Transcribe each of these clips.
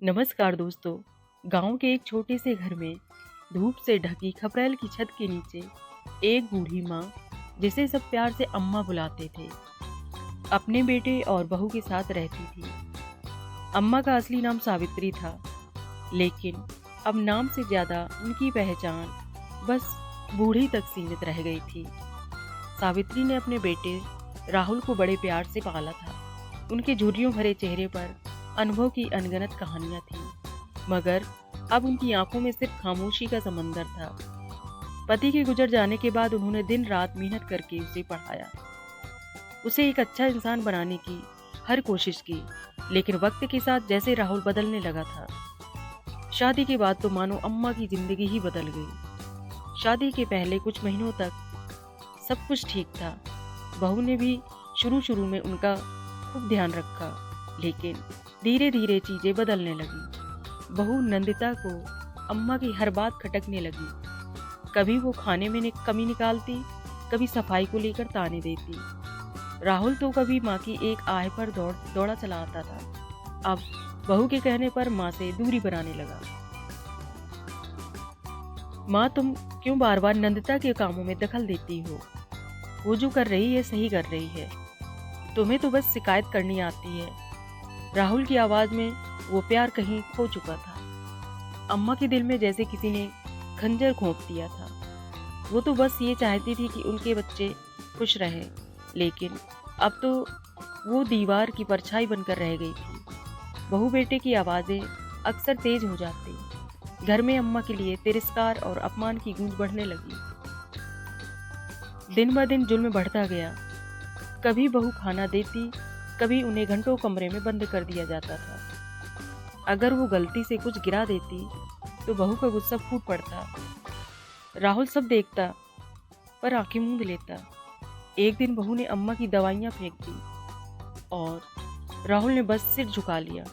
नमस्कार दोस्तों। गांव के एक छोटे से घर में धूप से ढकी खपरेल की छत के नीचे एक बूढ़ी माँ, जिसे सब प्यार से अम्मा बुलाते थे, अपने बेटे और बहू के साथ रहती थी। अम्मा का असली नाम सावित्री था, लेकिन अब नाम से ज्यादा उनकी पहचान बस बूढ़ी तक सीमित रह गई थी। सावित्री ने अपने बेटे राहुल को बड़े प्यार से पाला था। उनके झुर्रियों भरे चेहरे पर अनुभव की अनगिनत कहानियां थीं, मगर अब उनकी आंखों में सिर्फ खामोशी का समंदर था। पति के गुजर जाने के बाद उन्होंने दिन रात मेहनत करके उसे पढ़ाया, उसे एक अच्छा इंसान बनाने की हर कोशिश की। लेकिन वक्त के साथ जैसे राहुल बदलने लगा था, शादी के बाद तो मानो अम्मा की जिंदगी ही बदल गई। शादी के पहले कुछ महीनों तक सब कुछ ठीक था। बहू ने भी शुरू शुरू में उनका खूब ध्यान रखा, लेकिन धीरे धीरे चीजें बदलने लगी। बहू नंदिता को अम्मा की हर बात खटकने लगी। कभी वो खाने में कमी निकालती, कभी सफाई को लेकर ताने देती। राहुल तो कभी माँ की एक आह पर दौड़ा चला आता था। अब बहू के कहने पर माँ से दूरी बनाने लगा। माँ, तुम क्यों बार बार नंदिता के कामों में दखल देती हो? वो जो कर रही है सही कर रही है, तुम्हें तो बस शिकायत करनी आती है। राहुल की आवाज में वो प्यार कहीं खो चुका था। अम्मा के दिल में जैसे किसी ने खंजर घोंप दिया था। वो तो बस ये चाहती थी कि उनके बच्चे खुश रहें, लेकिन अब तो वो दीवार की परछाई बनकर रह गई थी। बहू बेटे की आवाजें अक्सर तेज हो जाती। घर में अम्मा के लिए तिरस्कार और अपमान की गूंज बढ़ने लगी। दिन ब दिन जुल्म बढ़ता गया। कभी बहू खाना देती, कभी उन्हें घंटों कमरे में बंद कर दिया जाता था। अगर वो गलती से कुछ गिरा देती तो बहू का गुस्सा फूट पड़ता। राहुल सब देखता पर आंखें मूंद लेता। एक दिन बहू ने अम्मा की दवाइयां फेंक दी और राहुल ने बस सिर झुका लिया।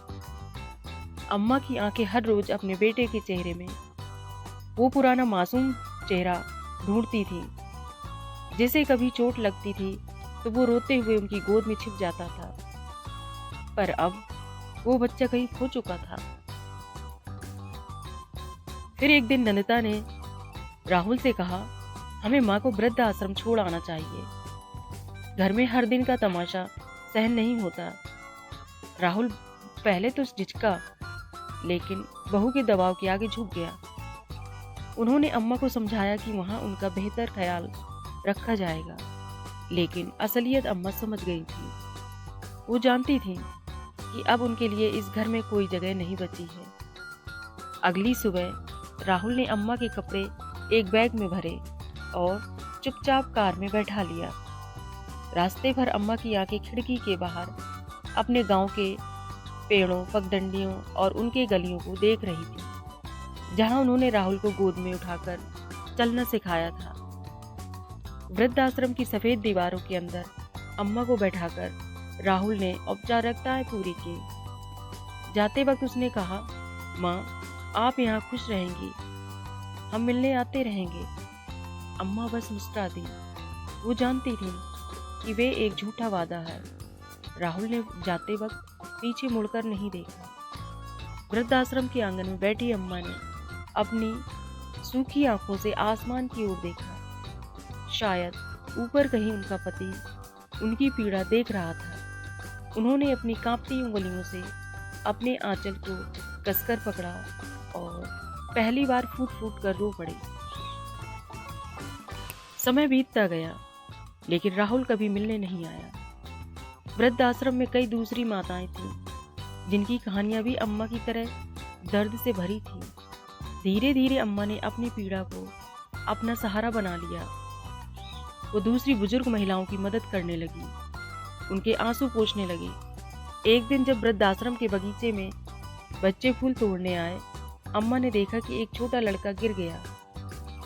अम्मा की आंखें हर रोज अपने बेटे के चेहरे में वो पुराना मासूम चेहरा ढूंढती थी। जिसे कभी चोट लगती थी तो वो रोते हुए उनकी गोद में छिप जाता था, पर अब वो बच्चा कहीं खो चुका था। फिर एक दिन नंदिता ने राहुल से कहा, हमें माँ को वृद्ध आश्रम छोड़ आना चाहिए। घर में हर दिन का तमाशा सहन नहीं होता। राहुल पहले तो झिझका, लेकिन बहू के दबाव के आगे झुक गया। उन्होंने अम्मा को समझाया कि वहां उनका बेहतर ख्याल रखा जाएगा, लेकिन असलियत अम्मा समझ गई थी। वो जानती थी कि अब उनके लिए इस घर में कोई जगह नहीं बची है। अगली सुबह राहुल ने अम्मा के कपड़े एक बैग में भरे और चुपचाप कार में बैठा लिया। रास्ते भर अम्मा की आंखें खिड़की के बाहर अपने गांव के पेड़ों, पगडंडियों और उनके गलियों को देख रही थी, जहां उन्होंने राहुल को गोद में उठाकर चलना सिखाया था। वृद्धाश्रम की सफेद दीवारों के अंदर अम्मा को बैठाकर राहुल ने औपचारिकताएं पूरी की। जाते वक्त उसने कहा, माँ, आप यहाँ खुश रहेंगी, हम मिलने आते रहेंगे। अम्मा बस मुस्कुरा दी। वो जानती थी कि वे एक झूठा वादा है। राहुल ने जाते वक्त पीछे मुड़कर नहीं देखा। वृद्धाश्रम के आंगन में बैठी अम्मा ने अपनी सूखी आंखों से आसमान की ओर देखा। शायद ऊपर कहीं उनका पति उनकी पीड़ा देख रहा था। उन्होंने अपनी कांपती उंगलियों से अपने आंचल को कसकर पकड़ा और पहली बार फूट फूट कर रो पड़े। समय बीतता गया, लेकिन राहुल कभी मिलने नहीं आया। वृद्धाश्रम में कई दूसरी माताएं थीं, जिनकी कहानियां भी अम्मा की तरह दर्द से भरी थीं। धीरे धीरे अम्मा ने अपनी पीड़ा को अपना सहारा बना लिया। वो दूसरी बुजुर्ग महिलाओं की मदद करने लगी, उनके आंसू पोंछने लगी। एक दिन जब वृद्धाश्रम के बगीचे में बच्चे फूल तोड़ने आए, अम्मा ने देखा कि एक छोटा लड़का गिर गया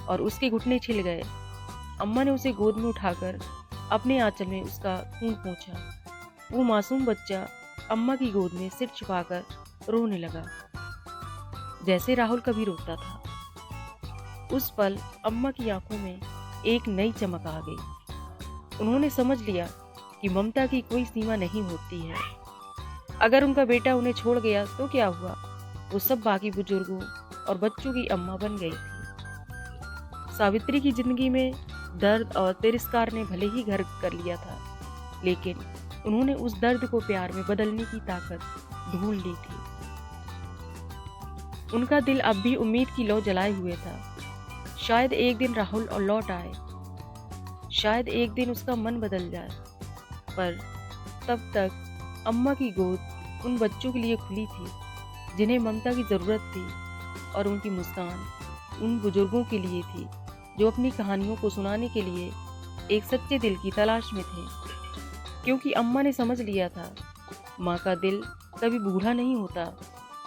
और उसके घुटने छिल गए। अम्मा ने उसे गोद में उठाकर अपने आंचल में उसका खून पोंछा। वो मासूम बच्चा अम्मा की गोद में सिर छुपाकर रोने लगा, जैसे राहुल कभी रोता था। उस पल अम्मा की आंखों में एक नई चमक आ गई। उन्होंने समझ लिया कि ममता की कोई सीमा नहीं होती है। अगर उनका बेटा उन्हें छोड़ गया तो क्या हुआ? वो सब बाकी बुजुर्गों और बच्चों की अम्मा बन गई थी। सावित्री की जिंदगी में दर्द और तिरस्कार ने भले ही घर कर लिया था, लेकिन उन्होंने उस दर्द को प्यार में बदलने की ताकत ढूंढ ली थी। उनका दिल अब भी उम्मीद की लौ जलाए हुए था। शायद एक दिन राहुल और लौट आए, शायद एक दिन उसका मन बदल जाए, पर तब तक अम्मा की गोद उन बच्चों के लिए खुली थी जिन्हें ममता की ज़रूरत थी, और उनकी मुस्कान उन बुजुर्गों के लिए थी जो अपनी कहानियों को सुनाने के लिए एक सच्चे दिल की तलाश में थे। क्योंकि अम्मा ने समझ लिया था, माँ का दिल कभी बूढ़ा नहीं होता,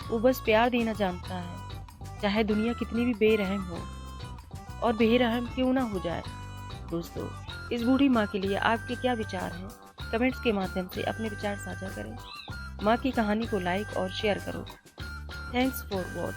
वो बस प्यार देना जानता है, चाहे दुनिया कितनी भी बेरहम हो और बेरहम क्यों ना हो जाए। दोस्तों, इस बूढ़ी माँ के लिए आपके क्या विचार हैं? कमेंट्स के माध्यम से अपने विचार साझा करें। माँ की कहानी को लाइक और शेयर करो। Thanks for watch.